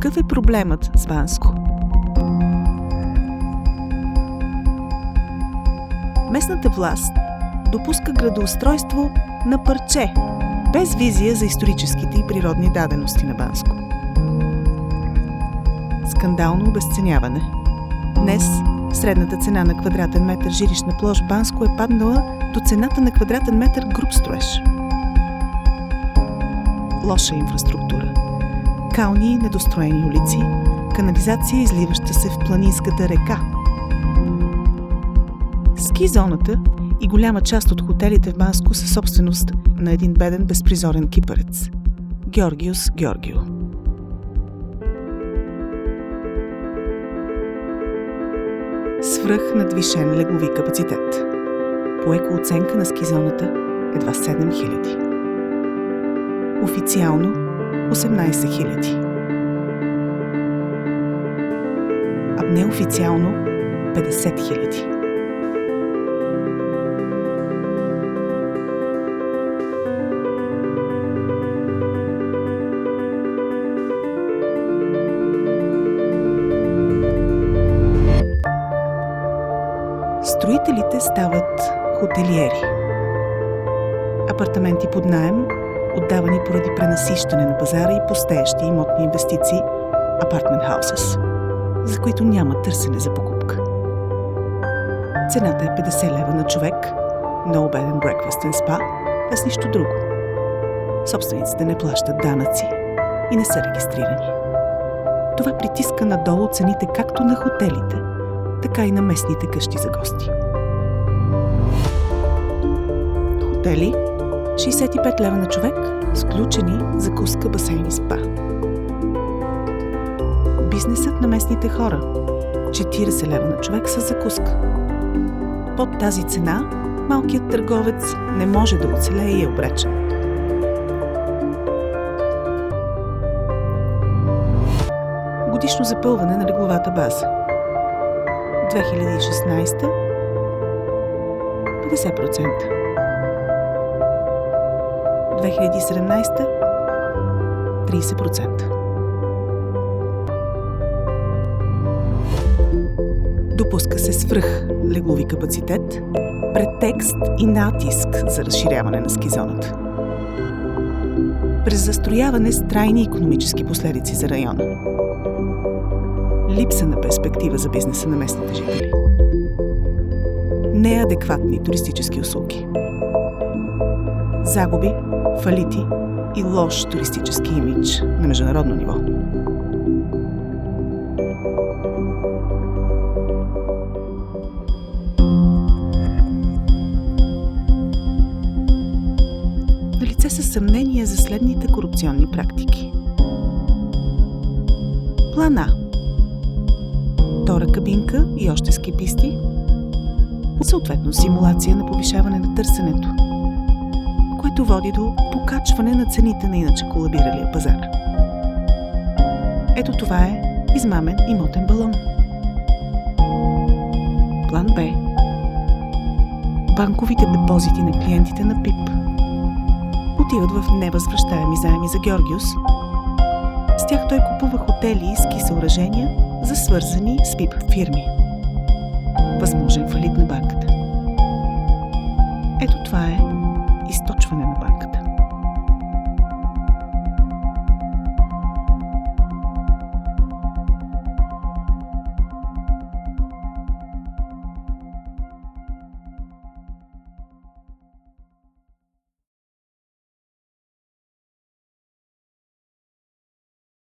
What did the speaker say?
Какъв е проблемът с Банско? Местната власт допуска градоустройство на парче, без визия за историческите и природни дадености на Банско. Скандално обезценяване. Днес средната цена на квадратен метър жилищна площ Банско е паднала до цената на квадратен метър груб строеж. Лоша инфраструктура. Кални и недостроени улици, канализация, изливаща се в планинската река. Ски зоната и голяма част от хотелите в Банско са собственост на един беден безпризорен кипърец – Георгиус Георгио. Свръхнадвишен леглови капацитет. По екооценка на ски зоната едва 7000. Официално 18 000. А неофициално 50 000. Строителите стават хотелиери. Апартаменти под наем, отдавани поради пренасищане на пазара и пустеещи имотни инвестиции apartment houses, за които няма търсене за покупка. Цената е 50 лева на човек, no bed and breakfast and spa, без нищо друго. Собствениците не плащат данъци и не са регистрирани. Това притиска надолу цените както на хотелите, така и на местните къщи за гости. Хотели 65 лева на човек, сключени закуска, басейн и спа. Бизнесът на местните хора 40 лева на човек с закуска. Под тази цена малкият търговец не може да оцелее и е обречен. Годишно запълване на легловата база 2016 50%. 2017 30%. Допуска се свръх леглови капацитет, претекст и натиск за разширяване на ски зоната. През застрояване с трайни икономически последици за района. Липса на перспектива за бизнеса на местните жители. Неадекватни туристически услуги. Загуби, фалити и лош туристически имидж на международно ниво. Налице са съмнения за следните корупционни практики. План А. Втора кабинка и още ски писти. Съответно симулация на повишаване на търсенето, което води до покачване на цените на иначе колабиралия пазар. Ето това е измамен имотен балон. План Б. Банковите депозити на клиентите на ПИП отиват в невъзвръщаеми заеми за Георгиус. С тях той купува хотели и ски съоръжения за свързани с ПИП фирми. Възможен фалит на банката. Ето това е